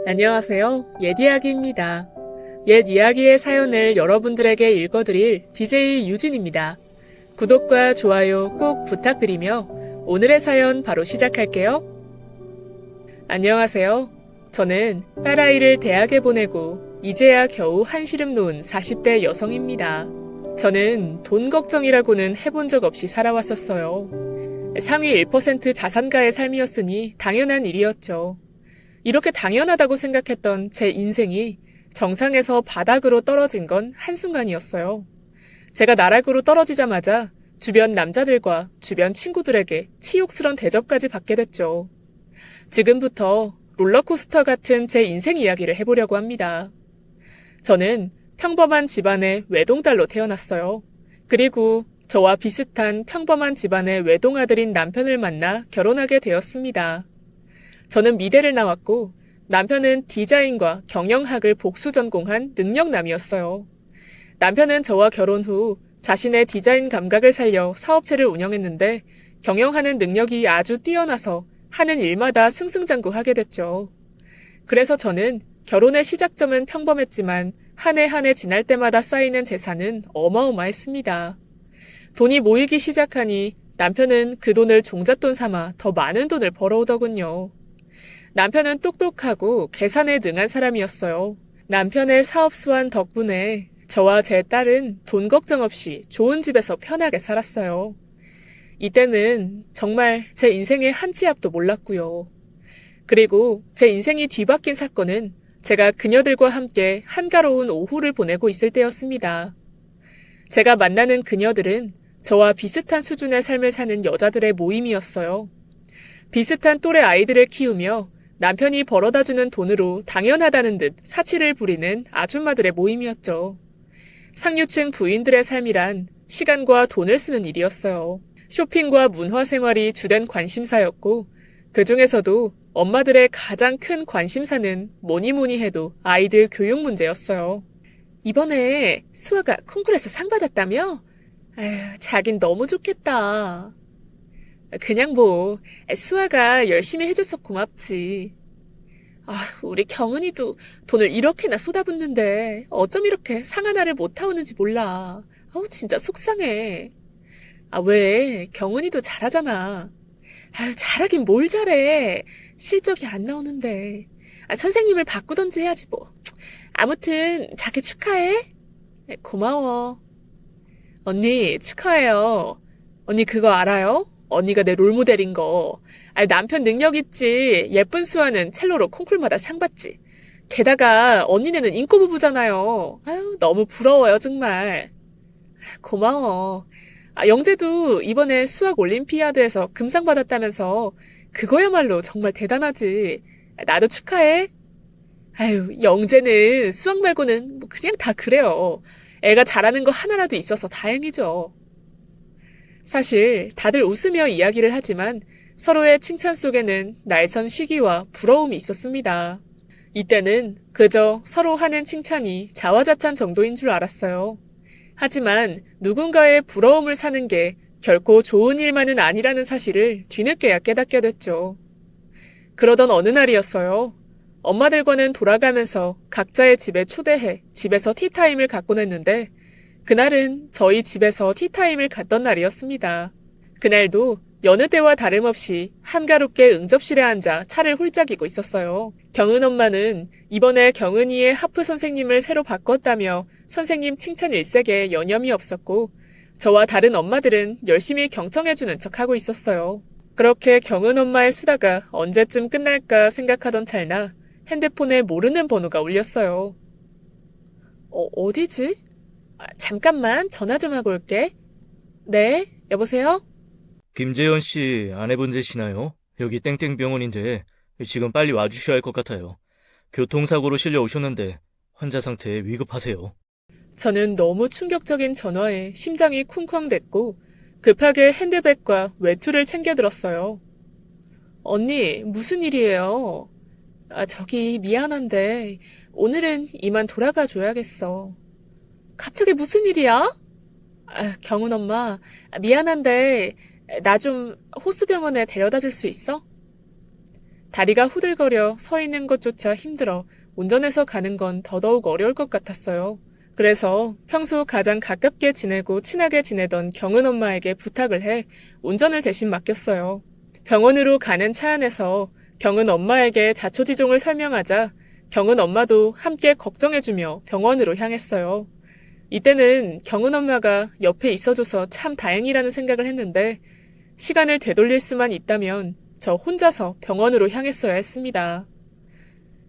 안녕하세요. 옛이야기입니다. 옛 이야기의 사연을 여러분들에게 읽어드릴 DJ 유진입니다. 구독과 좋아요 꼭 부탁드리며 오늘의 사연 바로 시작할게요. 안녕하세요. 저는 딸아이를 대학에 보내고 이제야 겨우 한시름 놓은 40대 여성입니다. 저는 돈 걱정이라고는 해본 적 없이 살아왔었어요. 상위 1% 자산가의 삶이었으니 당연한 일이었죠. 이렇게 당연하다고 생각했던 제 인생이 정상에서 바닥으로 떨어진 건 한순간이었어요. 제가 나락으로 떨어지자마자 주변 남자들과 주변 친구들에게 치욕스런 대접까지 받게 됐죠. 지금부터 롤러코스터 같은 제 인생 이야기를 해보려고 합니다. 저는 평범한 집안의 외동딸로 태어났어요. 그리고 저와 비슷한 평범한 집안의 외동아들인 남편을 만나 결혼하게 되었습니다. 저는 미대를 나왔고 남편은 디자인과 경영학을 복수 전공한 능력남이었어요. 남편은 저와 결혼 후 자신의 디자인 감각을 살려 사업체를 운영했는데 경영하는 능력이 아주 뛰어나서 하는 일마다 승승장구하게 됐죠. 그래서 저는 결혼의 시작점은 평범했지만 한 해 한 해 지날 때마다 쌓이는 재산은 어마어마했습니다. 돈이 모이기 시작하니 남편은 그 돈을 종잣돈 삼아 더 많은 돈을 벌어오더군요. 남편은 똑똑하고 계산에 능한 사람이었어요. 남편의 사업 수완 덕분에 저와 제 딸은 돈 걱정 없이 좋은 집에서 편하게 살았어요. 이때는 정말 제 인생의 한 치 앞도 몰랐고요. 그리고 제 인생이 뒤바뀐 사건은 제가 그녀들과 함께 한가로운 오후를 보내고 있을 때였습니다. 제가 만나는 그녀들은 저와 비슷한 수준의 삶을 사는 여자들의 모임이었어요. 비슷한 또래 아이들을 키우며 남편이 벌어다주는 돈으로 당연하다는 듯 사치를 부리는 아줌마들의 모임이었죠. 상류층 부인들의 삶이란 시간과 돈을 쓰는 일이었어요. 쇼핑과 문화생활이 주된 관심사였고 그 중에서도 엄마들의 가장 큰 관심사는 뭐니 해도 아이들 교육 문제였어요. 이번에 수아가 콩쿠르에서 상 받았다며? 에휴, 자긴 너무 좋겠다. 그냥 수아가 열심히 해줘서 고맙지. 우리 경은이도 돈을 이렇게나 쏟아붓는데 어쩜 이렇게 상 하나를 못 타오는지 몰라. 진짜 속상해. 왜? 경은이도 잘하잖아. 잘하긴 뭘 잘해. 실적이 안 나오는데. 선생님을 바꾸던지 해야지 뭐. 아무튼 자기 축하해. 고마워. 언니 축하해요. 언니 그거 알아요? 언니가 내 롤모델인 거. 남편 능력 있지. 예쁜 수아는 첼로로 콩쿨마다 상 받지. 게다가 언니네는 인고 부부잖아요. 너무 부러워요 정말. 고마워. 영재도 이번에 수학 올림피아드에서 금상 받았다면서 그거야말로 정말 대단하지. 나도 축하해. 영재는 수학 말고는 그냥 다 그래요. 애가 잘하는 거 하나라도 있어서 다행이죠. 사실 다들 웃으며 이야기를 하지만 서로의 칭찬 속에는 날선 시기와 부러움이 있었습니다. 이때는 그저 서로 하는 칭찬이 자화자찬 정도인 줄 알았어요. 하지만 누군가의 부러움을 사는 게 결코 좋은 일만은 아니라는 사실을 뒤늦게야 깨닫게 됐죠. 그러던 어느 날이었어요. 엄마들과는 돌아가면서 각자의 집에 초대해 집에서 티타임을 갖곤 했는데 그날은 저희 집에서 티타임을 갖던 날이었습니다. 그날도 여느 때와 다름없이 한가롭게 응접실에 앉아 차를 홀짝이고 있었어요. 경은 엄마는 이번에 경은이의 하프 선생님을 새로 바꿨다며 선생님 칭찬 일색에 여념이 없었고 저와 다른 엄마들은 열심히 경청해주는 척하고 있었어요. 그렇게 경은 엄마의 수다가 언제쯤 끝날까 생각하던 찰나 핸드폰에 모르는 번호가 울렸어요. 어디지? 잠깐만 전화 좀 하고 올게. 네, 여보세요? 김재현 씨 아내분 되시나요? 여기 땡땡병원인데 지금 빨리 와주셔야 할 것 같아요. 교통사고로 실려 오셨는데 환자 상태 위급하세요. 저는 너무 충격적인 전화에 심장이 쿵쾅댔고 급하게 핸드백과 외투를 챙겨 들었어요. 언니, 무슨 일이에요? 저기 미안한데 오늘은 이만 돌아가 줘야겠어. 갑자기 무슨 일이야? 경은 엄마, 미안한데 나 좀 호수병원에 데려다 줄 수 있어? 다리가 후들거려 서 있는 것조차 힘들어 운전해서 가는 건 더더욱 어려울 것 같았어요. 그래서 평소 가장 가깝게 지내고 친하게 지내던 경은 엄마에게 부탁을 해 운전을 대신 맡겼어요. 병원으로 가는 차 안에서 경은 엄마에게 자초지종을 설명하자 경은 엄마도 함께 걱정해주며 병원으로 향했어요. 이때는 경은 엄마가 옆에 있어줘서 참 다행이라는 생각을 했는데 시간을 되돌릴 수만 있다면 저 혼자서 병원으로 향했어야 했습니다.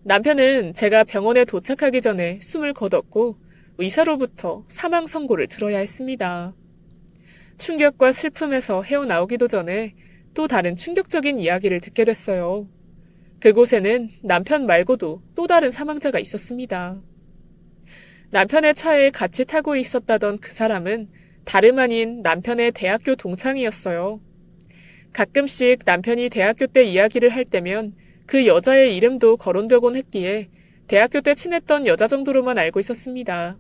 남편은 제가 병원에 도착하기 전에 숨을 거뒀고 의사로부터 사망 선고를 들어야 했습니다. 충격과 슬픔에서 헤어나오기도 전에 또 다른 충격적인 이야기를 듣게 됐어요. 그곳에는 남편 말고도 또 다른 사망자가 있었습니다. 남편의 차에 같이 타고 있었다던 그 사람은 다름 아닌 남편의 대학교 동창이었어요. 가끔씩 남편이 대학교 때 이야기를 할 때면 그 여자의 이름도 거론되곤 했기에 대학교 때 친했던 여자 정도로만 알고 있었습니다.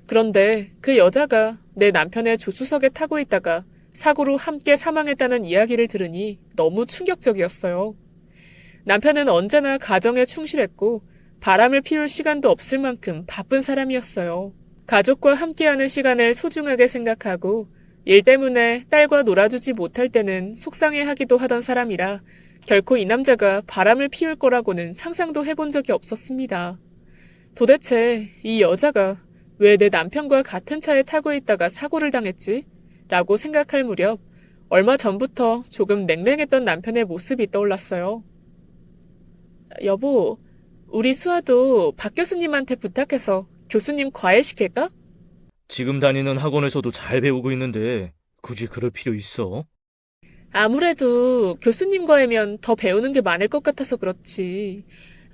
그런데 그 여자가 내 남편의 조수석에 타고 있다가 사고로 함께 사망했다는 이야기를 들으니 너무 충격적이었어요. 남편은 언제나 가정에 충실했고 바람을 피울 시간도 없을 만큼 바쁜 사람이었어요. 가족과 함께하는 시간을 소중하게 생각하고 일 때문에 딸과 놀아주지 못할 때는 속상해하기도 하던 사람이라 결코 이 남자가 바람을 피울 거라고는 상상도 해본 적이 없었습니다. 도대체 이 여자가 왜 내 남편과 같은 차에 타고 있다가 사고를 당했지? 라고 생각할 무렵 얼마 전부터 조금 냉랭했던 남편의 모습이 떠올랐어요. 여보, 우리 수아도 박 교수님한테 부탁해서 교수님 과외시킬까? 지금 다니는 학원에서도 잘 배우고 있는데 굳이 그럴 필요 있어? 아무래도 교수님 과외면 더 배우는 게 많을 것 같아서 그렇지.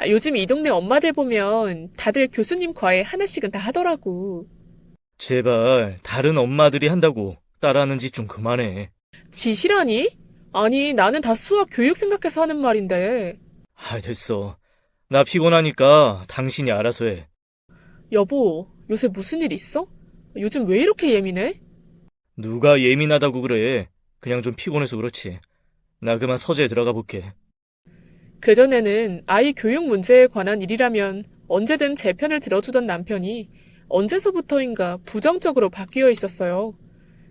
요즘 이 동네 엄마들 보면 다들 교수님 과외 하나씩은 다 하더라고. 제발 다른 엄마들이 한다고 따라하는 짓 좀 그만해. 지시라니? 아니, 나는 다 수학 교육 생각해서 하는 말인데. 됐어. 나 피곤하니까 당신이 알아서 해. 여보, 요새 무슨 일 있어? 요즘 왜 이렇게 예민해? 누가 예민하다고 그래. 그냥 좀 피곤해서 그렇지. 나 그만 서재에 들어가 볼게. 그전에는 아이 교육 문제에 관한 일이라면 언제든 제 편을 들어주던 남편이 언제서부터인가 부정적으로 바뀌어 있었어요.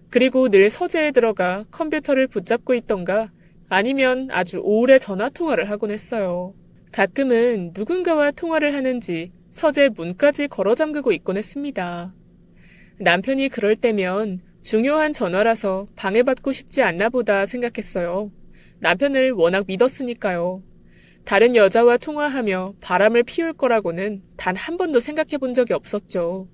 그리고 늘 서재에 들어가 컴퓨터를 붙잡고 있던가 아니면 아주 오래 전화통화를 하곤 했어요. 가끔은 누군가와 통화를 하는지 서재 문까지 걸어 잠그고 있곤 했습니다. 남편이 그럴 때면 중요한 전화라서 방해받고 싶지 않나 보다 생각했어요. 남편을 워낙 믿었으니까요. 다른 여자와 통화하며 바람을 피울 거라고는 단 한 번도 생각해 본 적이 없었죠.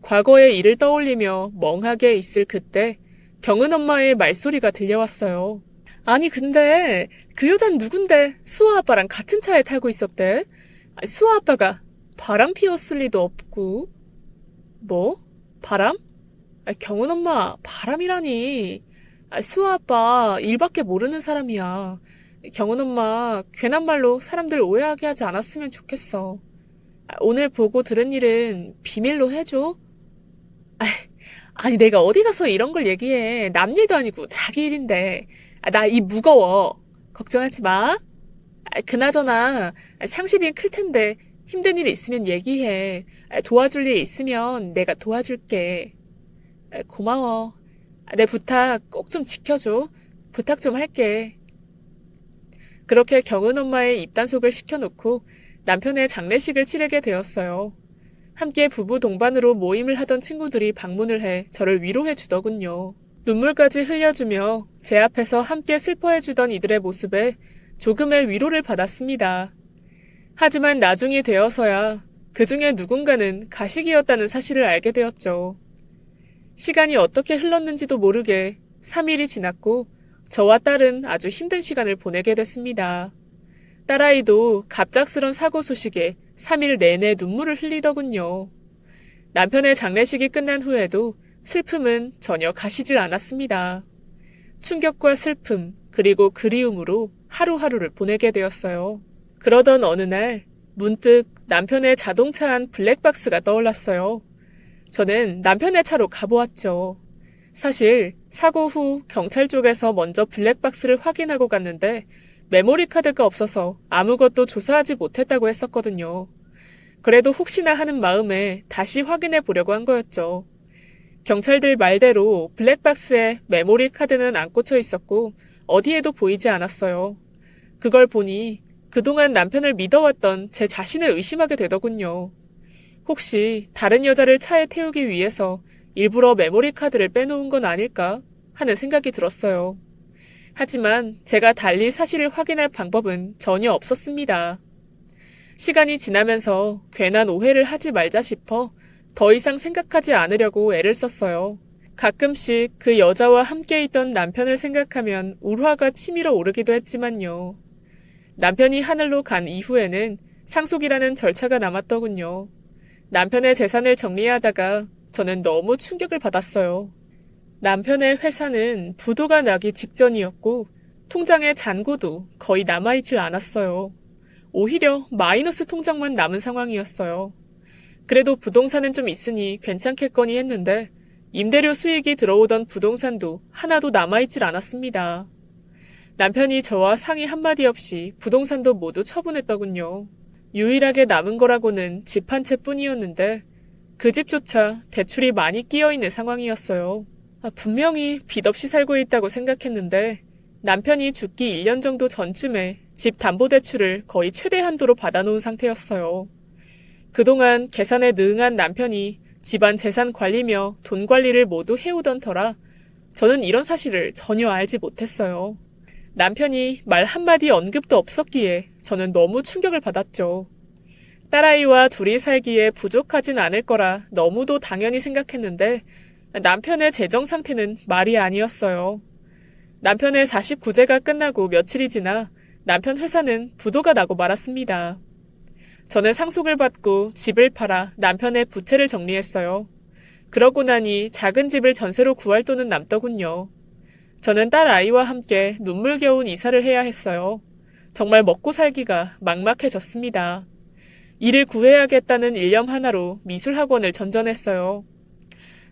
과거의 일을 떠올리며 멍하게 있을 그때 경은 엄마의 말소리가 들려왔어요. 아니 근데 그 여잔 누군데 수아 아빠랑 같은 차에 타고 있었대? 수아 아빠가 바람 피웠을 리도 없고. 뭐? 바람? 경은 엄마 바람이라니. 수아 아빠 일밖에 모르는 사람이야. 경은 엄마 괜한 말로 사람들 오해하게 하지 않았으면 좋겠어. 오늘 보고 들은 일은 비밀로 해줘. 아니 내가 어디 가서 이런 걸 얘기해. 남 일도 아니고 자기 일인데. 나 이 무거워. 걱정하지 마. 그나저나 상심이 클 텐데 힘든 일 있으면 얘기해. 도와줄 일 있으면 내가 도와줄게. 고마워. 내 부탁 꼭 좀 지켜줘. 부탁 좀 할게. 그렇게 경은 엄마의 입단속을 시켜놓고 남편의 장례식을 치르게 되었어요. 함께 부부 동반으로 모임을 하던 친구들이 방문을 해 저를 위로해 주더군요. 눈물까지 흘려주며 제 앞에서 함께 슬퍼해 주던 이들의 모습에 조금의 위로를 받았습니다. 하지만 나중이 되어서야 그 중에 누군가는 가식이었다는 사실을 알게 되었죠. 시간이 어떻게 흘렀는지도 모르게 3일이 지났고 저와 딸은 아주 힘든 시간을 보내게 됐습니다. 딸아이도 갑작스런 사고 소식에 3일 내내 눈물을 흘리더군요. 남편의 장례식이 끝난 후에도 슬픔은 전혀 가시질 않았습니다. 충격과 슬픔 그리고 그리움으로 하루하루를 보내게 되었어요. 그러던 어느 날 문득 남편의 자동차 안 블랙박스가 떠올랐어요. 저는 남편의 차로 가보았죠. 사실 사고 후 경찰 쪽에서 먼저 블랙박스를 확인하고 갔는데 메모리 카드가 없어서 아무것도 조사하지 못했다고 했었거든요. 그래도 혹시나 하는 마음에 다시 확인해 보려고 한 거였죠. 경찰들 말대로 블랙박스에 메모리 카드는 안 꽂혀 있었고 어디에도 보이지 않았어요. 그걸 보니 그동안 남편을 믿어왔던 제 자신을 의심하게 되더군요. 혹시 다른 여자를 차에 태우기 위해서 일부러 메모리 카드를 빼놓은 건 아닐까 하는 생각이 들었어요. 하지만 제가 달리 사실을 확인할 방법은 전혀 없었습니다. 시간이 지나면서 괜한 오해를 하지 말자 싶어 더 이상 생각하지 않으려고 애를 썼어요. 가끔씩 그 여자와 함께 있던 남편을 생각하면 울화가 치밀어 오르기도 했지만요. 남편이 하늘로 간 이후에는 상속이라는 절차가 남았더군요. 남편의 재산을 정리하다가 저는 너무 충격을 받았어요. 남편의 회사는 부도가 나기 직전이었고 통장에 잔고도 거의 남아있질 않았어요. 오히려 마이너스 통장만 남은 상황이었어요. 그래도 부동산은 좀 있으니 괜찮겠거니 했는데 임대료 수익이 들어오던 부동산도 하나도 남아있질 않았습니다. 남편이 저와 상의 한마디 없이 부동산도 모두 처분했더군요. 유일하게 남은 거라고는 집 한 채뿐이었는데 그 집조차 대출이 많이 끼어있는 상황이었어요. 분명히 빚 없이 살고 있다고 생각했는데 남편이 죽기 1년 정도 전쯤에 집 담보대출을 거의 최대 한도로 받아놓은 상태였어요. 그동안 계산에 능한 남편이 집안 재산 관리며 돈 관리를 모두 해오던 터라 저는 이런 사실을 전혀 알지 못했어요. 남편이 말 한마디 언급도 없었기에 저는 너무 충격을 받았죠. 딸아이와 둘이 살기에 부족하진 않을 거라 너무도 당연히 생각했는데 남편의 재정 상태는 말이 아니었어요. 남편의 49제가 끝나고 며칠이 지나 남편 회사는 부도가 나고 말았습니다. 저는 상속을 받고 집을 팔아 남편의 부채를 정리했어요. 그러고 나니 작은 집을 전세로 구할 돈은 남더군요. 저는 딸 아이와 함께 눈물겨운 이사를 해야 했어요. 정말 먹고 살기가 막막해졌습니다. 일을 구해야겠다는 일념 하나로 미술학원을 전전했어요.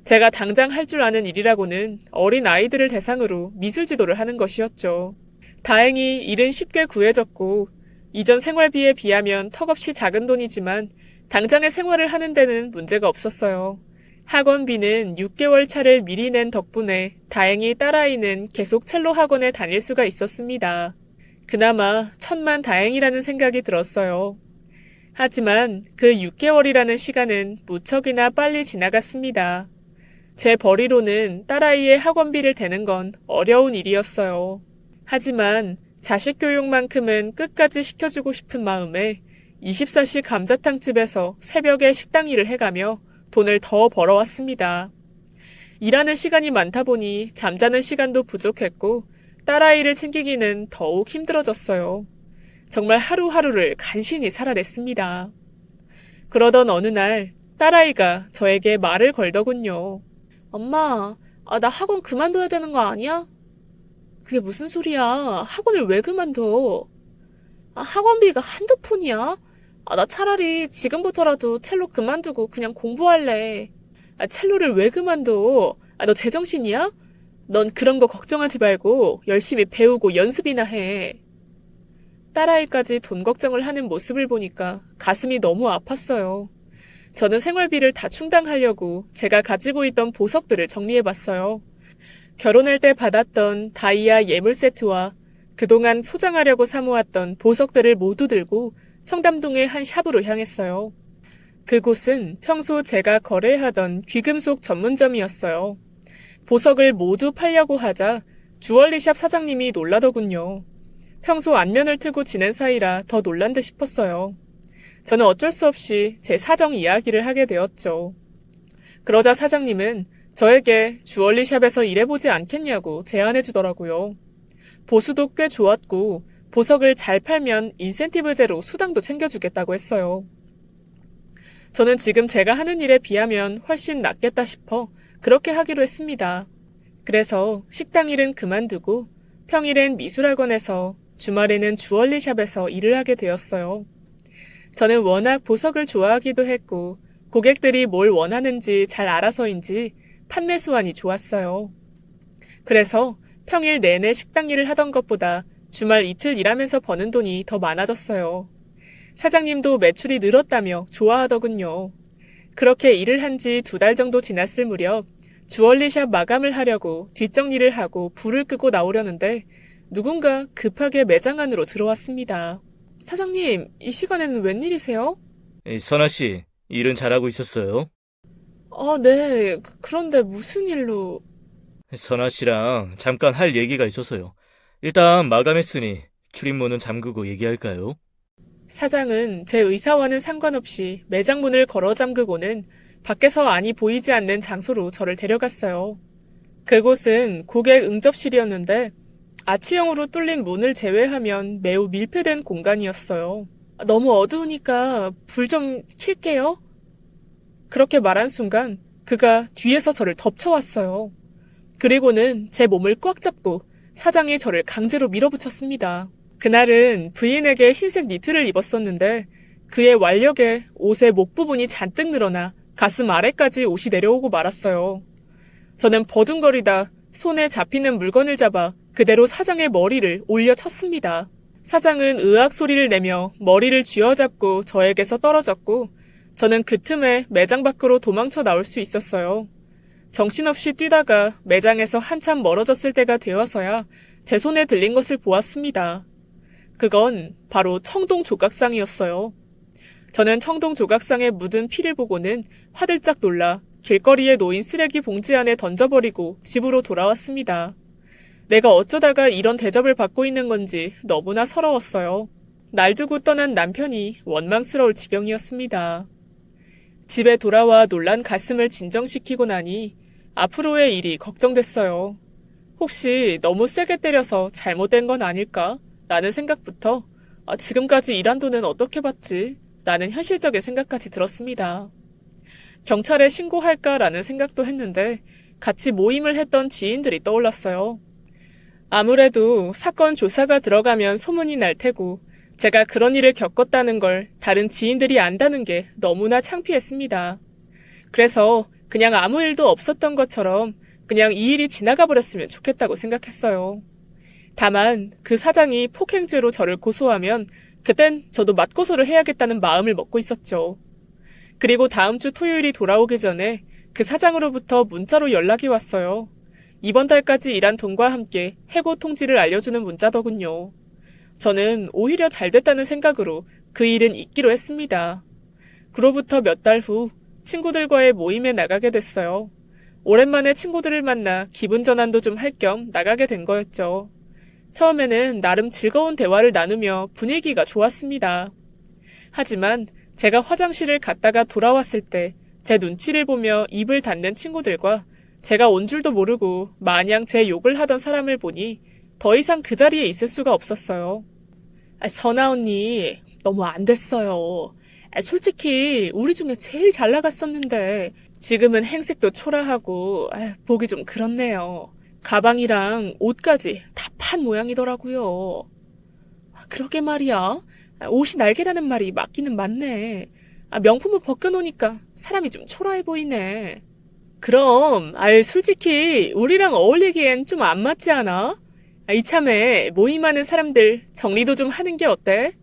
제가 당장 할 줄 아는 일이라고는 어린 아이들을 대상으로 미술 지도를 하는 것이었죠. 다행히 일은 쉽게 구해졌고 이전 생활비에 비하면 턱없이 작은 돈이지만 당장의 생활을 하는 데는 문제가 없었어요. 학원비는 6개월 차를 미리 낸 덕분에 다행히 딸아이는 계속 첼로 학원에 다닐 수가 있었습니다. 그나마 천만 다행이라는 생각이 들었어요. 하지만 그 6개월이라는 시간은 무척이나 빨리 지나갔습니다. 제 벌이로는 딸아이의 학원비를 대는 건 어려운 일이었어요. 하지만 자식 교육만큼은 끝까지 시켜주고 싶은 마음에 24시 감자탕집에서 새벽에 식당 일을 해가며 돈을 더 벌어왔습니다. 일하는 시간이 많다 보니 잠자는 시간도 부족했고 딸아이를 챙기기는 더욱 힘들어졌어요. 정말 하루하루를 간신히 살아냈습니다. 그러던 어느 날 딸아이가 저에게 말을 걸더군요. 엄마, 나 학원 그만둬야 되는 거 아니야? 그게 무슨 소리야? 학원을 왜 그만둬? 학원비가 한두 푼이야? 나 차라리 지금부터라도 첼로 그만두고 그냥 공부할래. 첼로를 왜 그만둬? 너 제정신이야? 넌 그런 거 걱정하지 말고 열심히 배우고 연습이나 해. 딸아이까지 돈 걱정을 하는 모습을 보니까 가슴이 너무 아팠어요. 저는 생활비를 다 충당하려고 제가 가지고 있던 보석들을 정리해봤어요. 결혼할 때 받았던 다이아 예물 세트와 그동안 소장하려고 사모았던 보석들을 모두 들고 청담동의 한 샵으로 향했어요. 그곳은 평소 제가 거래하던 귀금속 전문점이었어요. 보석을 모두 팔려고 하자 주얼리샵 사장님이 놀라더군요. 평소 안면을 트고 지낸 사이라 더 놀란 듯 싶었어요. 저는 어쩔 수 없이 제 사정 이야기를 하게 되었죠. 그러자 사장님은 저에게 주얼리샵에서 일해보지 않겠냐고 제안해 주더라고요. 보수도 꽤 좋았고 보석을 잘 팔면 인센티브제로 수당도 챙겨주겠다고 했어요. 저는 지금 제가 하는 일에 비하면 훨씬 낫겠다 싶어 그렇게 하기로 했습니다. 그래서 식당 일은 그만두고 평일엔 미술학원에서 주말에는 주얼리샵에서 일을 하게 되었어요. 저는 워낙 보석을 좋아하기도 했고 고객들이 뭘 원하는지 잘 알아서인지 판매 수완이 좋았어요. 그래서 평일 내내 식당 일을 하던 것보다 주말 이틀 일하면서 버는 돈이 더 많아졌어요. 사장님도 매출이 늘었다며 좋아하더군요. 그렇게 일을 한 지 2달 정도 지났을 무렵 주얼리샵 마감을 하려고 뒷정리를 하고 불을 끄고 나오려는데 누군가 급하게 매장 안으로 들어왔습니다. 사장님, 이 시간에는 웬일이세요? 선아 씨, 일은 잘하고 있었어요? 네. 그런데 무슨 일로... 선아 씨랑 잠깐 할 얘기가 있어서요. 일단 마감했으니 출입문은 잠그고 얘기할까요? 사장은 제 의사와는 상관없이 매장 문을 걸어 잠그고는 밖에서 안이 보이지 않는 장소로 저를 데려갔어요. 그곳은 고객 응접실이었는데 아치형으로 뚫린 문을 제외하면 매우 밀폐된 공간이었어요. 너무 어두우니까 불 좀 켤게요. 그렇게 말한 순간 그가 뒤에서 저를 덮쳐왔어요. 그리고는 제 몸을 꽉 잡고 사장이 저를 강제로 밀어붙였습니다. 그날은 부인에게 흰색 니트를 입었었는데 그의 완력에 옷의 목 부분이 잔뜩 늘어나 가슴 아래까지 옷이 내려오고 말았어요. 저는 버둥거리다 손에 잡히는 물건을 잡아 그대로 사장의 머리를 올려쳤습니다. 사장은 으악 소리를 내며 머리를 쥐어잡고 저에게서 떨어졌고 저는 그 틈에 매장 밖으로 도망쳐 나올 수 있었어요. 정신없이 뛰다가 매장에서 한참 멀어졌을 때가 되어서야 제 손에 들린 것을 보았습니다. 그건 바로 청동 조각상이었어요. 저는 청동 조각상에 묻은 피를 보고는 화들짝 놀라 길거리에 놓인 쓰레기 봉지 안에 던져버리고 집으로 돌아왔습니다. 내가 어쩌다가 이런 대접을 받고 있는 건지 너무나 서러웠어요. 날 두고 떠난 남편이 원망스러울 지경이었습니다. 집에 돌아와 놀란 가슴을 진정시키고 나니 앞으로의 일이 걱정됐어요. 혹시 너무 세게 때려서 잘못된 건 아닐까? 라는 생각부터 지금까지 일한 돈은 어떻게 받지? 라는 현실적인 생각까지 들었습니다. 경찰에 신고할까라는 생각도 했는데 같이 모임을 했던 지인들이 떠올랐어요. 아무래도 사건 조사가 들어가면 소문이 날 테고 제가 그런 일을 겪었다는 걸 다른 지인들이 안다는 게 너무나 창피했습니다. 그래서 그냥 아무 일도 없었던 것처럼 그냥 이 일이 지나가 버렸으면 좋겠다고 생각했어요. 다만 그 사장이 폭행죄로 저를 고소하면 그땐 저도 맞고소를 해야겠다는 마음을 먹고 있었죠. 그리고 다음 주 토요일이 돌아오기 전에 그 사장으로부터 문자로 연락이 왔어요. 이번 달까지 일한 돈과 함께 해고 통지를 알려주는 문자더군요. 저는 오히려 잘 됐다는 생각으로 그 일은 잊기로 했습니다. 그로부터 몇 달 후 친구들과의 모임에 나가게 됐어요. 오랜만에 친구들을 만나 기분 전환도 좀 할 겸 나가게 된 거였죠. 처음에는 나름 즐거운 대화를 나누며 분위기가 좋았습니다. 하지만 제가 화장실을 갔다가 돌아왔을 때 제 눈치를 보며 입을 닫는 친구들과 제가 온 줄도 모르고 마냥 제 욕을 하던 사람을 보니 더 이상 그 자리에 있을 수가 없었어요. 선아 언니, 너무 안 됐어요. 솔직히 우리 중에 제일 잘 나갔었는데 지금은 행색도 초라하고 보기 좀 그렇네요. 가방이랑 옷까지 다 판 모양이더라고요. 그러게 말이야. 옷이 날개라는 말이 맞기는 맞네. 명품을 벗겨놓으니까 사람이 좀 초라해 보이네. 그럼 솔직히 우리랑 어울리기엔 좀 안 맞지 않아? 이참에 모임하는 사람들 정리도 좀 하는 게 어때?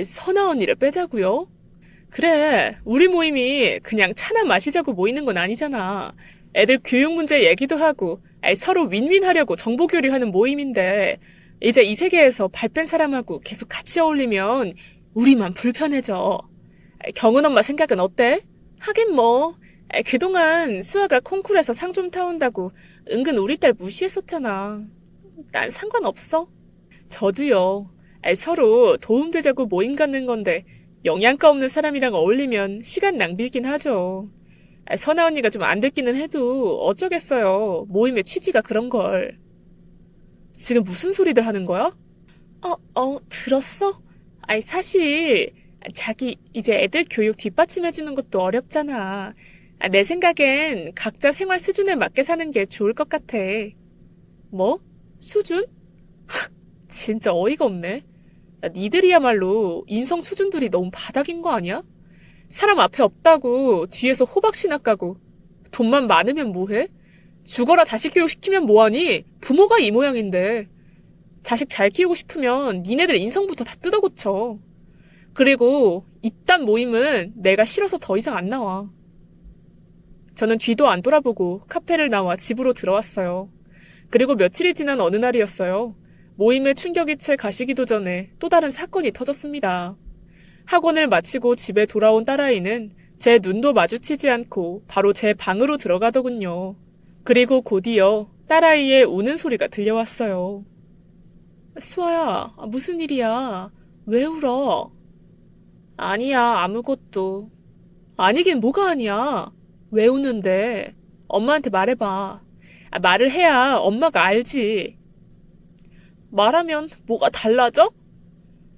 선아 언니를 빼자고요? 그래, 우리 모임이 그냥 차나 마시자고 모이는 건 아니잖아. 애들 교육 문제 얘기도 하고 서로 윈윈하려고 정보 교류하는 모임인데 이제 이 세계에서 발 뺀 사람하고 계속 같이 어울리면 우리만 불편해져. 경은 엄마 생각은 어때? 하긴 뭐 그동안 수아가 콩쿨에서 상 좀 타온다고 은근 우리 딸 무시했었잖아. 난 상관없어. 저도요. 서로 도움되자고 모임 갖는 건데 영양가 없는 사람이랑 어울리면 시간 낭비이긴 하죠. 선아 언니가 좀 안 듣기는 해도 어쩌겠어요. 모임의 취지가 그런 걸. 지금 무슨 소리들 하는 거야? 들었어? 사실 자기 이제 애들 교육 뒷받침해주는 것도 어렵잖아. 내 생각엔 각자 생활 수준에 맞게 사는 게 좋을 것 같아. 뭐? 수준? 진짜 어이가 없네. 니들이야말로 인성 수준들이 너무 바닥인 거 아니야? 사람 앞에 없다고 뒤에서 호박씨나 까고 돈만 많으면 뭐해? 죽어라 자식 교육 시키면 뭐하니? 부모가 이 모양인데. 자식 잘 키우고 싶으면 니네들 인성부터 다 뜯어고쳐. 그리고 이딴 모임은 내가 싫어서 더 이상 안 나와. 저는 뒤도 안 돌아보고 카페를 나와 집으로 들어왔어요. 그리고 며칠이 지난 어느 날이었어요. 모임에 충격이 채 가시기도 전에 또 다른 사건이 터졌습니다. 학원을 마치고 집에 돌아온 딸아이는 제 눈도 마주치지 않고 바로 제 방으로 들어가더군요. 그리고 곧이어 딸아이의 우는 소리가 들려왔어요. 수아야, 무슨 일이야? 왜 울어? 아니야, 아무것도. 아니긴 뭐가 아니야. 왜 우는데? 엄마한테 말해봐. 말을 해야 엄마가 알지. 말하면 뭐가 달라져?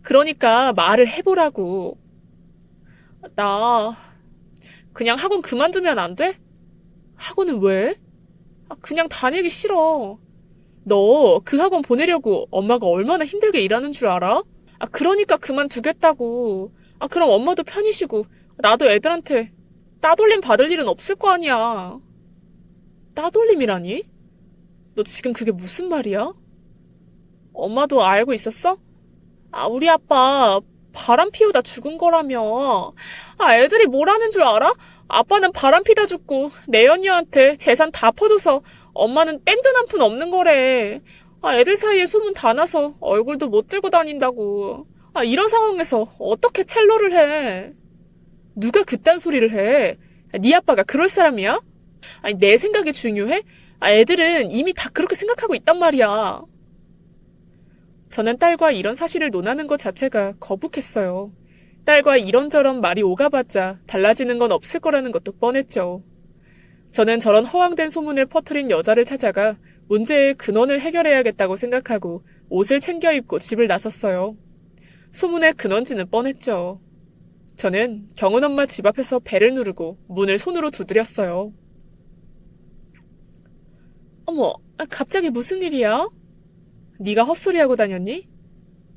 그러니까 말을 해보라고. 나 그냥 학원 그만두면 안 돼? 학원은 왜? 그냥 다니기 싫어. 너 그 학원 보내려고 엄마가 얼마나 힘들게 일하는 줄 알아? 그러니까 그만두겠다고. 그럼 엄마도 편히 쉬고 나도 애들한테 따돌림 받을 일은 없을 거 아니야. 따돌림이라니? 너 지금 그게 무슨 말이야? 엄마도 알고 있었어? 우리 아빠 바람 피우다 죽은 거라며. 애들이 뭐라는 줄 알아? 아빠는 바람 피다 죽고 내연이한테 재산 다 퍼줘서 엄마는 땡전 한 푼 없는 거래. 애들 사이에 소문 다 나서 얼굴도 못 들고 다닌다고. 이런 상황에서 어떻게 첼로를 해? 누가 그딴 소리를 해? 네 아빠가 그럴 사람이야? 내 생각이 중요해? 애들은 이미 다 그렇게 생각하고 있단 말이야. 저는 딸과 이런 사실을 논하는 것 자체가 거북했어요. 딸과 이런저런 말이 오가봤자 달라지는 건 없을 거라는 것도 뻔했죠. 저는 저런 허황된 소문을 퍼뜨린 여자를 찾아가 문제의 근원을 해결해야겠다고 생각하고 옷을 챙겨 입고 집을 나섰어요. 소문의 근원지는 뻔했죠. 저는 경은 엄마 집 앞에서 벨을 누르고 문을 손으로 두드렸어요. 어머, 갑자기 무슨 일이야? 네가 헛소리하고 다녔니?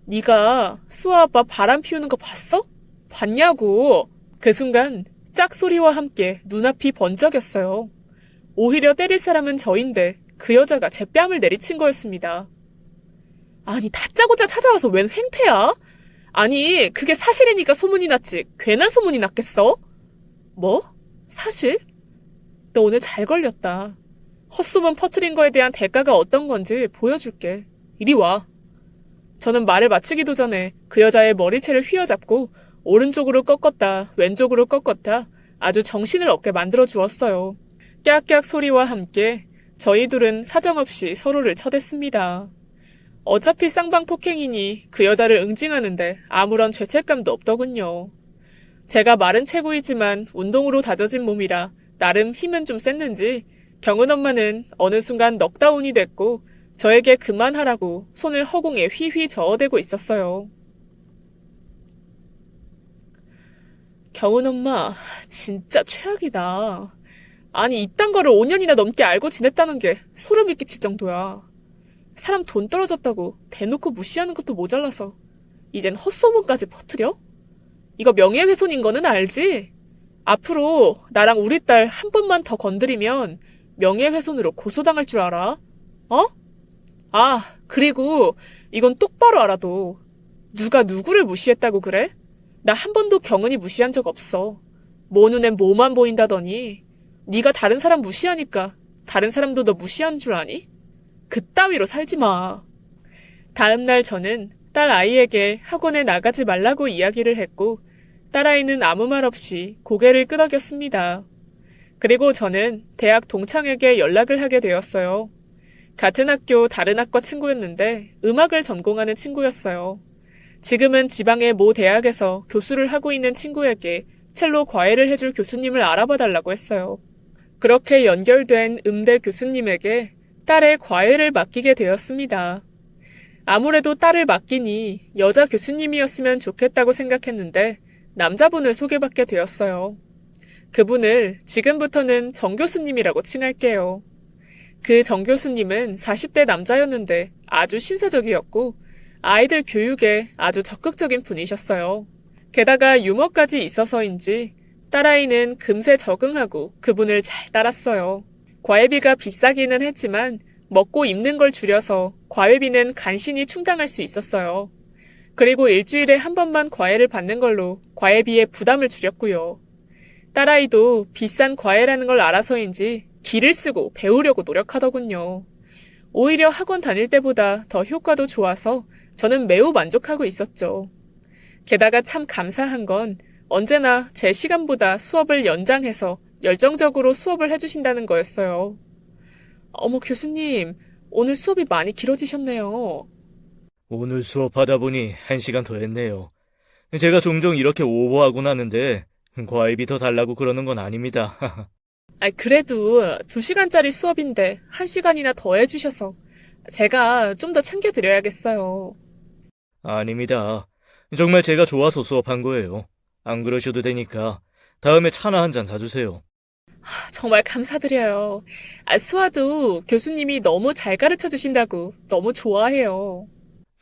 네가 수아 아빠 바람 피우는 거 봤어? 봤냐고. 그 순간 짝소리와 함께 눈앞이 번쩍였어요. 오히려 때릴 사람은 저인데 그 여자가 제 뺨을 내리친 거였습니다. 아니 다짜고짜 찾아와서 웬 횡패야? 아니 그게 사실이니까 소문이 났지 괜한 소문이 났겠어? 뭐? 사실? 너 오늘 잘 걸렸다. 헛소문 퍼뜨린 거에 대한 대가가 어떤 건지 보여줄게. 이리 와. 저는 말을 마치기도 전에 그 여자의 머리채를 휘어잡고 오른쪽으로 꺾었다 왼쪽으로 꺾었다 아주 정신을 없게 만들어 주었어요. 깨악깨악 소리와 함께 저희 둘은 사정없이 서로를 쳐댔습니다. 어차피 쌍방폭행이니 그 여자를 응징하는데 아무런 죄책감도 없더군요. 제가 마른 체구이지만 운동으로 다져진 몸이라 나름 힘은 좀 셌는지 경은 엄마는 어느 순간 넉다운이 됐고 저에게 그만하라고 손을 허공에 휘휘 저어대고 있었어요. 경은 엄마 진짜 최악이다. 아니 이딴 거를 5년이나 넘게 알고 지냈다는 게 소름이 끼칠 정도야. 사람 돈 떨어졌다고 대놓고 무시하는 것도 모자라서 이젠 헛소문까지 퍼뜨려? 이거 명예훼손인 거는 알지? 앞으로 나랑 우리 딸 한 번만 더 건드리면 명예훼손으로 고소당할 줄 알아? 어? 그리고 이건 똑바로 알아도 누가 누구를 무시했다고 그래? 나 한 번도 경은이 무시한 적 없어. 모 눈엔 뭐만 보인다더니 네가 다른 사람 무시하니까 다른 사람도 너 무시한 줄 아니? 그따위로 살지 마. 다음 날 저는 딸 아이에게 학원에 나가지 말라고 이야기를 했고 딸아이는 아무 말 없이 고개를 끄덕였습니다. 그리고 저는 대학 동창에게 연락을 하게 되었어요. 같은 학교 다른 학과 친구였는데 음악을 전공하는 친구였어요. 지금은 지방의 모 대학에서 교수를 하고 있는 친구에게 첼로 과외를 해줄 교수님을 알아봐 달라고 했어요. 그렇게 연결된 음대 교수님에게 딸의 과외를 맡기게 되었습니다. 아무래도 딸을 맡기니 여자 교수님이었으면 좋겠다고 생각했는데 남자분을 소개받게 되었어요. 그분을 지금부터는 정 교수님이라고 칭할게요. 그 정 교수님은 40대 남자였는데 아주 신사적이었고 아이들 교육에 아주 적극적인 분이셨어요. 게다가 유머까지 있어서인지 딸아이는 금세 적응하고 그분을 잘 따랐어요. 과외비가 비싸기는 했지만 먹고 입는 걸 줄여서 과외비는 간신히 충당할 수 있었어요. 그리고 일주일에 한 번만 과외를 받는 걸로 과외비의 부담을 줄였고요. 딸아이도 비싼 과외라는 걸 알아서인지 기를 쓰고 배우려고 노력하더군요. 오히려 학원 다닐 때보다 더 효과도 좋아서 저는 매우 만족하고 있었죠. 게다가 참 감사한 건 언제나 제 시간보다 수업을 연장해서 열정적으로 수업을 해주신다는 거였어요. 어머, 교수님, 오늘 수업이 많이 길어지셨네요. 오늘 수업하다 보니 1시간 더 했네요. 제가 종종 이렇게 오버하곤 하는데 과외비 더 달라고 그러는 건 아닙니다. 그래도 2시간짜리 수업인데 1시간이나 더 해주셔서 제가 좀 더 챙겨드려야겠어요. 아닙니다. 정말 제가 좋아서 수업한 거예요. 안 그러셔도 되니까 다음에 차나 한 잔 사주세요. 정말 감사드려요. 수아도 교수님이 너무 잘 가르쳐 주신다고 너무 좋아해요.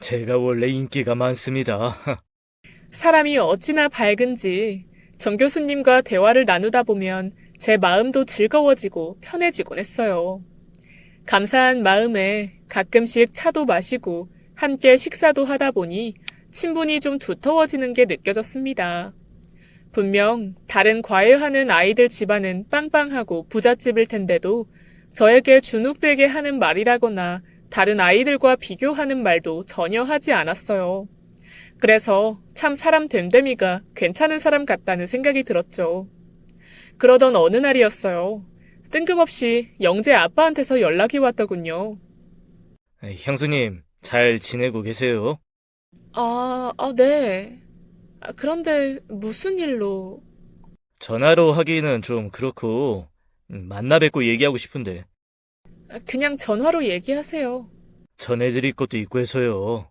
제가 원래 인기가 많습니다. 사람이 어찌나 밝은지 정 교수님과 대화를 나누다 보면 제 마음도 즐거워지고 편해지곤 했어요. 감사한 마음에 가끔씩 차도 마시고 함께 식사도 하다 보니 친분이 좀 두터워지는 게 느껴졌습니다. 분명 다른 과외하는 아이들 집안은 빵빵하고 부잣집일 텐데도 저에게 주눅들게 하는 말이라거나 다른 아이들과 비교하는 말도 전혀 하지 않았어요. 그래서 참 사람 됨됨이가 괜찮은 사람 같다는 생각이 들었죠. 그러던 어느 날이었어요. 뜬금없이 영재 아빠한테서 연락이 왔더군요. 형수님, 잘 지내고 계세요? 네. 그런데 무슨 일로? 전화로 하기는 좀 그렇고 만나 뵙고 얘기하고 싶은데 그냥 전화로 얘기하세요. 전해드릴 것도 있고 해서요.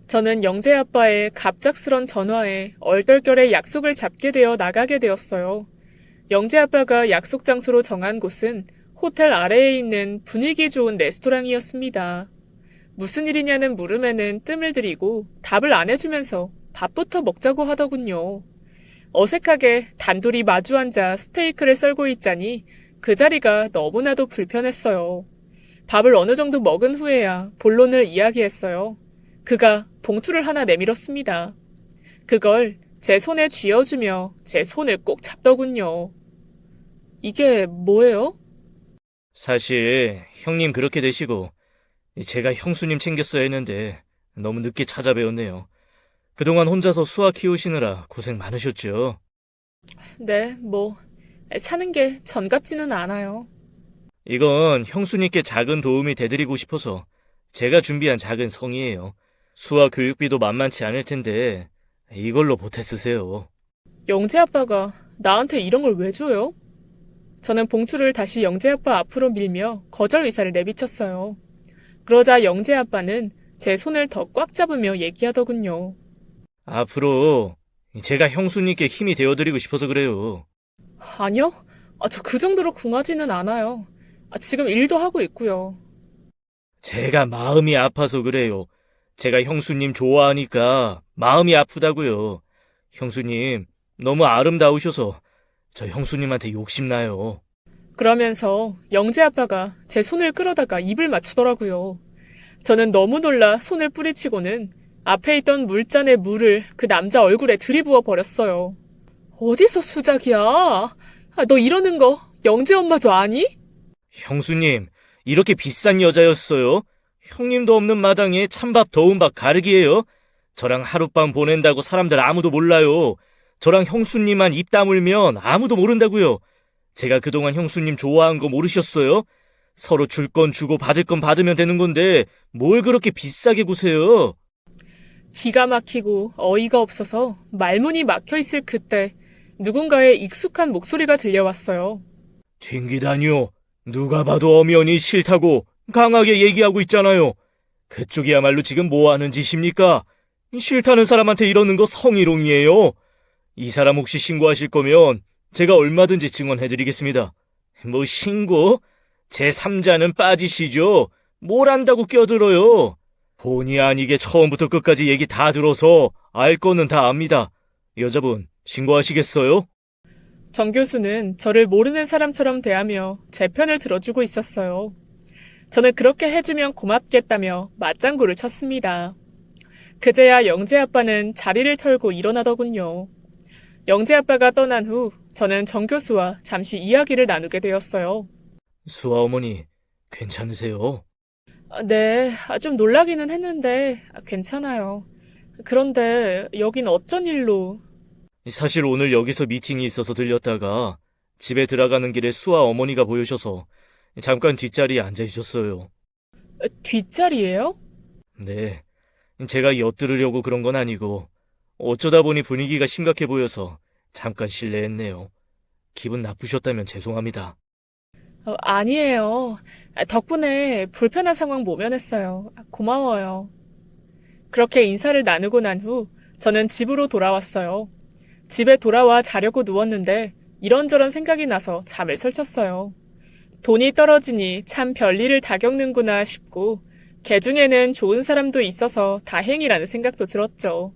저는 영재 아빠의 갑작스런 전화에 얼떨결에 약속을 잡게 되어 나가게 되었어요. 영재 아빠가 약속 장소로 정한 곳은 호텔 아래에 있는 분위기 좋은 레스토랑이었습니다. 무슨 일이냐는 물음에는 뜸을 들이고 답을 안 해주면서 밥부터 먹자고 하더군요. 어색하게 단둘이 마주 앉아 스테이크를 썰고 있자니 그 자리가 너무나도 불편했어요. 밥을 어느 정도 먹은 후에야 본론을 이야기했어요. 그가 봉투를 하나 내밀었습니다. 그걸 제 손에 쥐어주며 제 손을 꼭 잡더군요. 이게 뭐예요? 사실 형님 그렇게 되시고 제가 형수님 챙겼어야 했는데 너무 늦게 찾아뵈었네요. 그동안 혼자서 수아 키우시느라 고생 많으셨죠? 네, 사는 게 전 같지는 않아요. 이건 형수님께 작은 도움이 돼드리고 싶어서 제가 준비한 작은 성의예요. 수아 교육비도 만만치 않을 텐데 이걸로 보태 쓰세요. 영재 아빠가 나한테 이런 걸 왜 줘요? 저는 봉투를 다시 영재 아빠 앞으로 밀며 거절 의사를 내비쳤어요. 그러자 영재 아빠는 제 손을 더 꽉 잡으며 얘기하더군요. 앞으로 제가 형수님께 힘이 되어드리고 싶어서 그래요. 아니요. 저 그 정도로 궁하지는 않아요. 지금 일도 하고 있고요. 제가 마음이 아파서 그래요. 제가 형수님 좋아하니까 마음이 아프다고요. 형수님 너무 아름다우셔서 저 형수님한테 욕심나요. 그러면서 영재 아빠가 제 손을 끌어다가 입을 맞추더라고요. 저는 너무 놀라 손을 뿌리치고는 앞에 있던 물잔의 물을 그 남자 얼굴에 들이부어 버렸어요. 어디서 수작이야? 너 이러는 거 영재 엄마도 아니? 형수님 이렇게 비싼 여자였어요? 형님도 없는 마당에 찬밥 더운 밥 가르기예요? 저랑 하룻밤 보낸다고 사람들 아무도 몰라요. 저랑 형수님만 입 다물면 아무도 모른다고요. 제가 그동안 형수님 좋아한 거 모르셨어요? 서로 줄 건 주고 받을 건 받으면 되는 건데 뭘 그렇게 비싸게 구세요? 기가 막히고 어이가 없어서 말문이 막혀있을 그때 누군가의 익숙한 목소리가 들려왔어요. 튕기다니요. 누가 봐도 엄연히 싫다고 강하게 얘기하고 있잖아요. 그쪽이야말로 지금 뭐 하는 짓입니까? 싫다는 사람한테 이러는 거 성희롱이에요. 이 사람 혹시 신고하실 거면 제가 얼마든지 증언해드리겠습니다. 뭐 신고? 제3자는 빠지시죠. 뭘 안다고 껴들어요. 본의 아니게 처음부터 끝까지 얘기 다 들어서 알 거는 다 압니다. 여자분, 신고하시겠어요? 정 교수는 저를 모르는 사람처럼 대하며 제 편을 들어주고 있었어요. 저는 그렇게 해주면 고맙겠다며 맞장구를 쳤습니다. 그제야 영재 아빠는 자리를 털고 일어나더군요. 영재 아빠가 떠난 후 저는 정 교수와 잠시 이야기를 나누게 되었어요. 수아 어머니, 괜찮으세요? 네, 좀 놀라기는 했는데 괜찮아요. 그런데 여긴 어쩐 일로? 사실 오늘 여기서 미팅이 있어서 들렸다가 집에 들어가는 길에 수아 어머니가 보이셔서 잠깐 뒷자리에 앉아 있었어요. 뒷자리예요? 네, 제가 엿들으려고 그런 건 아니고 어쩌다 보니 분위기가 심각해 보여서 잠깐 실례했네요. 기분 나쁘셨다면 죄송합니다. 아니에요. 덕분에 불편한 상황 모면했어요. 고마워요. 그렇게 인사를 나누고 난 후 저는 집으로 돌아왔어요. 집에 돌아와 자려고 누웠는데 이런저런 생각이 나서 잠을 설쳤어요. 돈이 떨어지니 참 별일을 다 겪는구나 싶고 개 중에는 좋은 사람도 있어서 다행이라는 생각도 들었죠.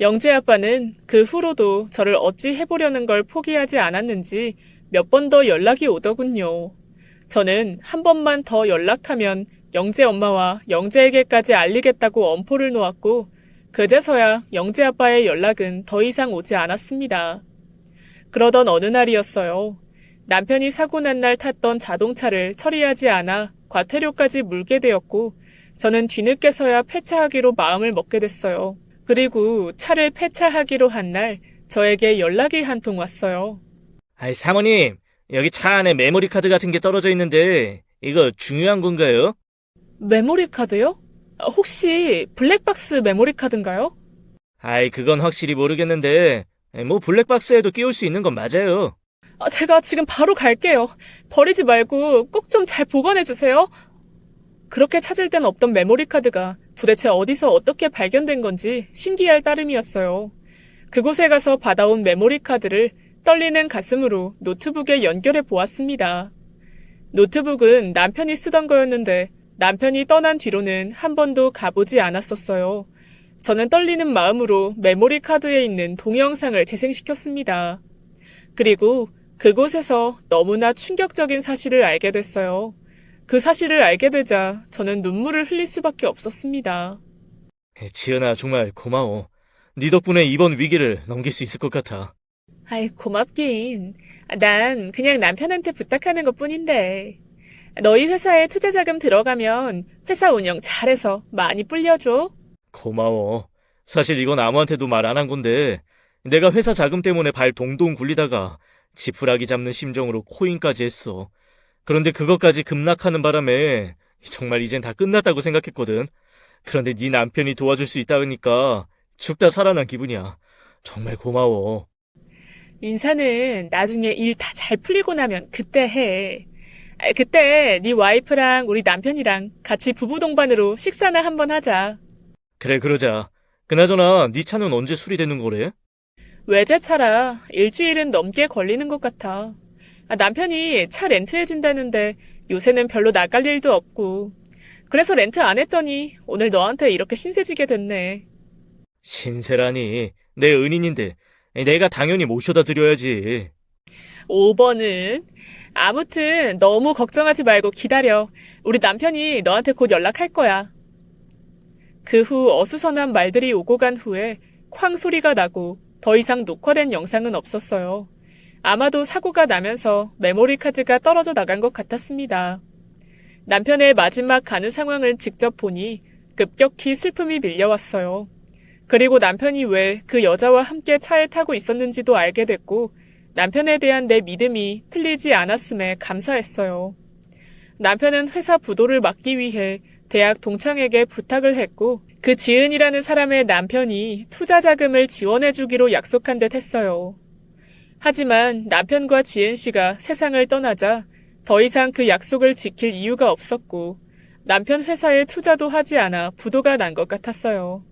영재 아빠는 그 후로도 저를 어찌 해보려는 걸 포기하지 않았는지 몇 번 더 연락이 오더군요. 저는 한 번만 더 연락하면 영재 엄마와 영재에게까지 알리겠다고 엄포를 놓았고 그제서야 영재 아빠의 연락은 더 이상 오지 않았습니다. 그러던 어느 날이었어요. 남편이 사고 난 날 탔던 자동차를 처리하지 않아 과태료까지 물게 되었고 저는 뒤늦게서야 폐차하기로 마음을 먹게 됐어요. 그리고 차를 폐차하기로 한 날 저에게 연락이 한 통 왔어요. 아이, 사모님, 여기 차 안에 메모리 카드 같은 게 떨어져 있는데 이거 중요한 건가요? 메모리 카드요? 혹시 블랙박스 메모리 카드인가요? 아이, 그건 확실히 모르겠는데 뭐 블랙박스에도 끼울 수 있는 건 맞아요. 제가 지금 바로 갈게요. 버리지 말고 꼭 좀 잘 보관해주세요. 그렇게 찾을 땐 없던 메모리 카드가 도대체 어디서 어떻게 발견된 건지 신기할 따름이었어요. 그곳에 가서 받아온 메모리 카드를 떨리는 가슴으로 노트북에 연결해 보았습니다. 노트북은 남편이 쓰던 거였는데 남편이 떠난 뒤로는 한 번도 가보지 않았었어요. 저는 떨리는 마음으로 메모리 카드에 있는 동영상을 재생시켰습니다. 그리고 그곳에서 너무나 충격적인 사실을 알게 됐어요. 그 사실을 알게 되자 저는 눈물을 흘릴 수밖에 없었습니다. 지은아, 정말 고마워. 네 덕분에 이번 위기를 넘길 수 있을 것 같아. 아이, 고맙긴. 난 그냥 남편한테 부탁하는 것뿐인데. 너희 회사에 투자 자금 들어가면 회사 운영 잘해서 많이 불려줘. 고마워. 사실 이건 아무한테도 말 안 한 건데 내가 회사 자금 때문에 발 동동 굴리다가 지푸라기 잡는 심정으로 코인까지 했어. 그런데 그것까지 급락하는 바람에 정말 이젠 다 끝났다고 생각했거든. 그런데 네 남편이 도와줄 수 있다니까 죽다 살아난 기분이야. 정말 고마워. 인사는 나중에 일 다 잘 풀리고 나면 그때 해. 그때 네 와이프랑 우리 남편이랑 같이 부부 동반으로 식사나 한번 하자. 그래, 그러자. 그나저나 네 차는 언제 수리되는 거래? 외제차라 일주일은 넘게 걸리는 것 같아. 남편이 차 렌트해준다는데 요새는 별로 나갈 일도 없고. 그래서 렌트 안 했더니 오늘 너한테 이렇게 신세지게 됐네. 신세라니. 내 은인인데 내가 당연히 모셔다 드려야지. 5번은 아무튼 너무 걱정하지 말고 기다려. 우리 남편이 너한테 곧 연락할 거야. 그 후 어수선한 말들이 오고 간 후에 쾅 소리가 나고 더 이상 녹화된 영상은 없었어요. 아마도 사고가 나면서 메모리 카드가 떨어져 나간 것 같았습니다. 남편의 마지막 가는 상황을 직접 보니 급격히 슬픔이 밀려왔어요. 그리고 남편이 왜 그 여자와 함께 차에 타고 있었는지도 알게 됐고 남편에 대한 내 믿음이 틀리지 않았음에 감사했어요. 남편은 회사 부도를 막기 위해 대학 동창에게 부탁을 했고 그 지은이라는 사람의 남편이 투자 자금을 지원해주기로 약속한 듯 했어요. 하지만 남편과 지은 씨가 세상을 떠나자 더 이상 그 약속을 지킬 이유가 없었고 남편 회사에 투자도 하지 않아 부도가 난 것 같았어요.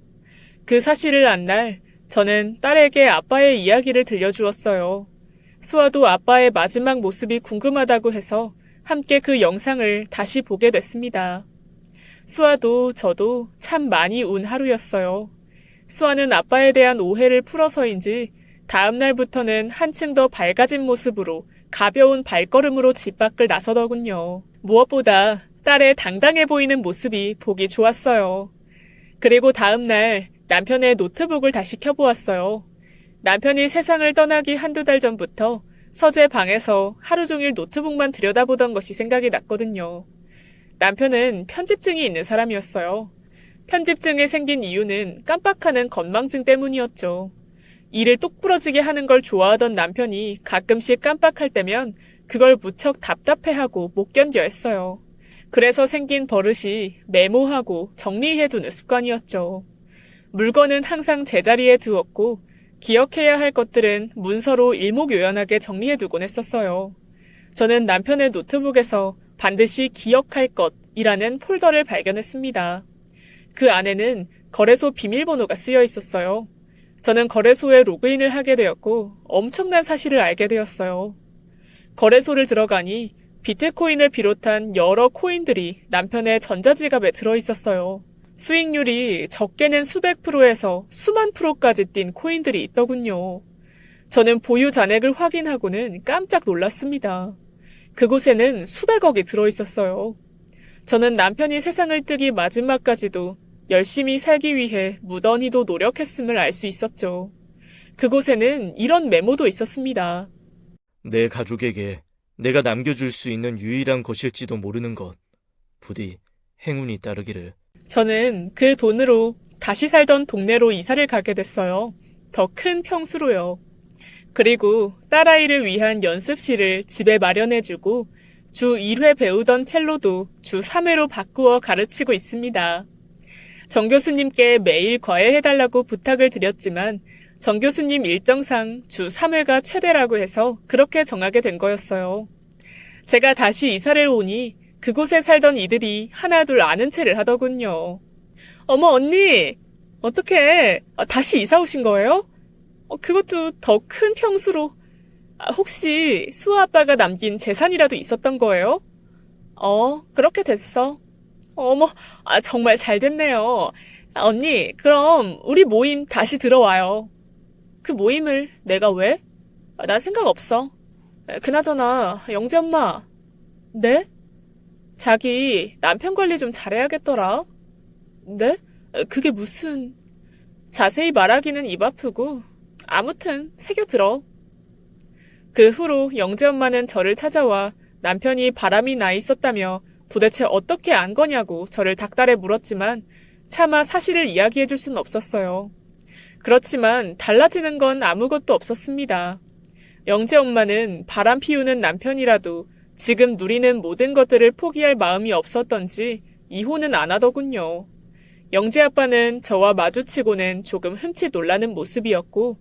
그 사실을 안 날 저는 딸에게 아빠의 이야기를 들려주었어요. 수아도 아빠의 마지막 모습이 궁금하다고 해서 함께 그 영상을 다시 보게 됐습니다. 수아도 저도 참 많이 운 하루였어요. 수아는 아빠에 대한 오해를 풀어서인지 다음 날부터는 한층 더 밝아진 모습으로 가벼운 발걸음으로 집 밖을 나서더군요. 무엇보다 딸의 당당해 보이는 모습이 보기 좋았어요. 그리고 다음 날 남편의 노트북을 다시 켜보았어요. 남편이 세상을 떠나기 한두 달 전부터 서재 방에서 하루 종일 노트북만 들여다보던 것이 생각이 났거든요. 남편은 편집증이 있는 사람이었어요. 편집증이 생긴 이유는 깜빡하는 건망증 때문이었죠. 일을 똑부러지게 하는 걸 좋아하던 남편이 가끔씩 깜빡할 때면 그걸 무척 답답해하고 못 견뎌 했어요. 그래서 생긴 버릇이 메모하고 정리해두는 습관이었죠. 물건은 항상 제자리에 두었고 기억해야 할 것들은 문서로 일목요연하게 정리해두곤 했었어요. 저는 남편의 노트북에서 반드시 기억할 것이라는 폴더를 발견했습니다. 그 안에는 거래소 비밀번호가 쓰여 있었어요. 저는 거래소에 로그인을 하게 되었고 엄청난 사실을 알게 되었어요. 거래소를 들어가니 비트코인을 비롯한 여러 코인들이 남편의 전자지갑에 들어있었어요. 수익률이 적게는 수백 프로에서 수만 프로까지 뛴 코인들이 있더군요. 저는 보유 잔액을 확인하고는 깜짝 놀랐습니다. 그곳에는 수백억이 들어있었어요. 저는 남편이 세상을 뜨기 마지막까지도 열심히 살기 위해 무던히도 노력했음을 알 수 있었죠. 그곳에는 이런 메모도 있었습니다. 내 가족에게 내가 남겨줄 수 있는 유일한 것일지도 모르는 것. 부디 행운이 따르기를. 저는 그 돈으로 다시 살던 동네로 이사를 가게 됐어요. 더 큰 평수로요. 그리고 딸아이를 위한 연습실을 집에 마련해주고 주 1회 배우던 첼로도 주 3회로 바꾸어 가르치고 있습니다. 정 교수님께 매일 과외해달라고 부탁을 드렸지만 정 교수님 일정상 주 3회가 최대라고 해서 그렇게 정하게 된 거였어요. 제가 다시 이사를 오니 그곳에 살던 이들이 하나둘 아는 체를 하더군요. 어머 언니! 어떡해? 다시 이사 오신 거예요? 그것도 더 큰 평수로. 혹시 수아 아빠가 남긴 재산이라도 있었던 거예요? 그렇게 됐어. 어머, 정말 잘 됐네요. 언니, 그럼 우리 모임 다시 들어와요. 그 모임을 내가 왜? 난 생각 없어. 그나저나 영재 엄마. 네? 자기 남편 관리 좀 잘해야겠더라. 네? 그게 무슨... 자세히 말하기는 입 아프고 아무튼 새겨 들어. 그 후로 영재 엄마는 저를 찾아와 남편이 바람이 나 있었다며 도대체 어떻게 안 거냐고 저를 닥달해 물었지만 차마 사실을 이야기해 줄 수는 없었어요. 그렇지만 달라지는 건 아무것도 없었습니다. 영재 엄마는 바람 피우는 남편이라도 지금 누리는 모든 것들을 포기할 마음이 없었던지 이혼은 안 하더군요. 영재 아빠는 저와 마주치고는 조금 흠칫 놀라는 모습이었고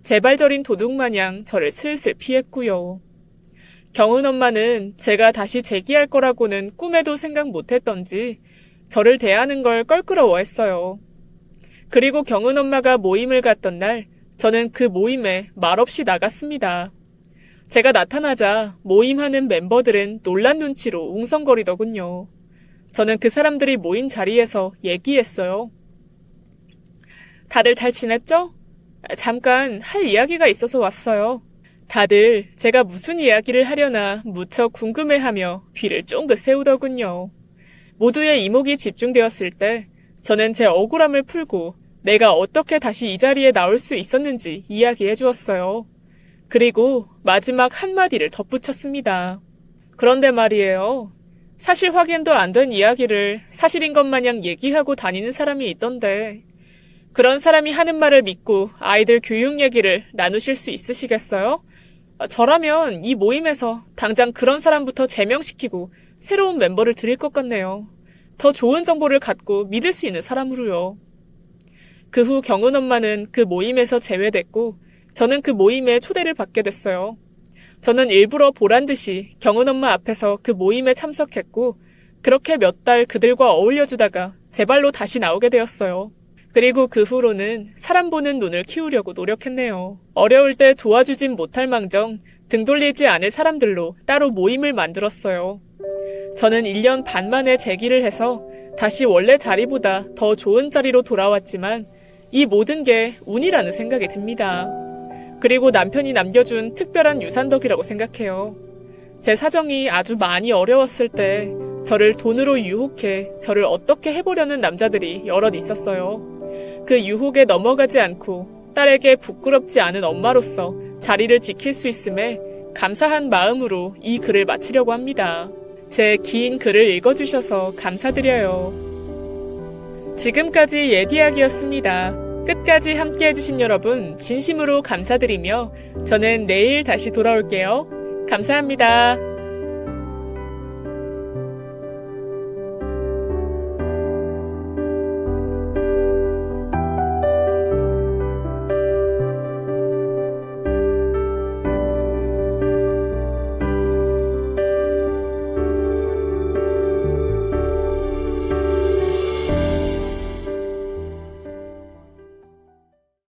재발절인 도둑마냥 저를 슬슬 피했고요. 경은 엄마는 제가 다시 재기할 거라고는 꿈에도 생각 못했던지 저를 대하는 걸 껄끄러워했어요. 그리고 경은 엄마가 모임을 갔던 날 저는 그 모임에 말없이 나갔습니다. 제가 나타나자 모임하는 멤버들은 놀란 눈치로 웅성거리더군요. 저는 그 사람들이 모인 자리에서 얘기했어요. 다들 잘 지냈죠? 잠깐 할 이야기가 있어서 왔어요. 다들 제가 무슨 이야기를 하려나 무척 궁금해하며 귀를 쫑긋 세우더군요. 모두의 이목이 집중되었을 때 저는 제 억울함을 풀고 내가 어떻게 다시 이 자리에 나올 수 있었는지 이야기해 주었어요. 그리고 마지막 한마디를 덧붙였습니다. 그런데 말이에요. 사실 확인도 안 된 이야기를 사실인 것 마냥 얘기하고 다니는 사람이 있던데 그런 사람이 하는 말을 믿고 아이들 교육 얘기를 나누실 수 있으시겠어요? 저라면 이 모임에서 당장 그런 사람부터 제명시키고 새로운 멤버를 드릴 것 같네요. 더 좋은 정보를 갖고 믿을 수 있는 사람으로요. 그 후 경은 엄마는 그 모임에서 제외됐고 저는 그 모임에 초대를 받게 됐어요. 저는 일부러 보란 듯이 경은 엄마 앞에서 그 모임에 참석했고 그렇게 몇 달 그들과 어울려주다가 제 발로 다시 나오게 되었어요. 그리고 그 후로는 사람 보는 눈을 키우려고 노력했네요. 어려울 때 도와주진 못할 망정 등 돌리지 않을 사람들로 따로 모임을 만들었어요. 저는 1년 반 만에 재기를 해서 다시 원래 자리보다 더 좋은 자리로 돌아왔지만 이 모든 게 운이라는 생각이 듭니다. 그리고 남편이 남겨준 특별한 유산덕이라고 생각해요. 제 사정이 아주 많이 어려웠을 때 저를 돈으로 유혹해 저를 어떻게 해보려는 남자들이 여럿 있었어요. 그 유혹에 넘어가지 않고 딸에게 부끄럽지 않은 엄마로서 자리를 지킬 수 있음에 감사한 마음으로 이 글을 마치려고 합니다. 제 긴 글을 읽어주셔서 감사드려요. 지금까지 예디학이었습니다. 끝까지 함께 해주신 여러분 진심으로 감사드리며 저는 내일 다시 돌아올게요. 감사합니다.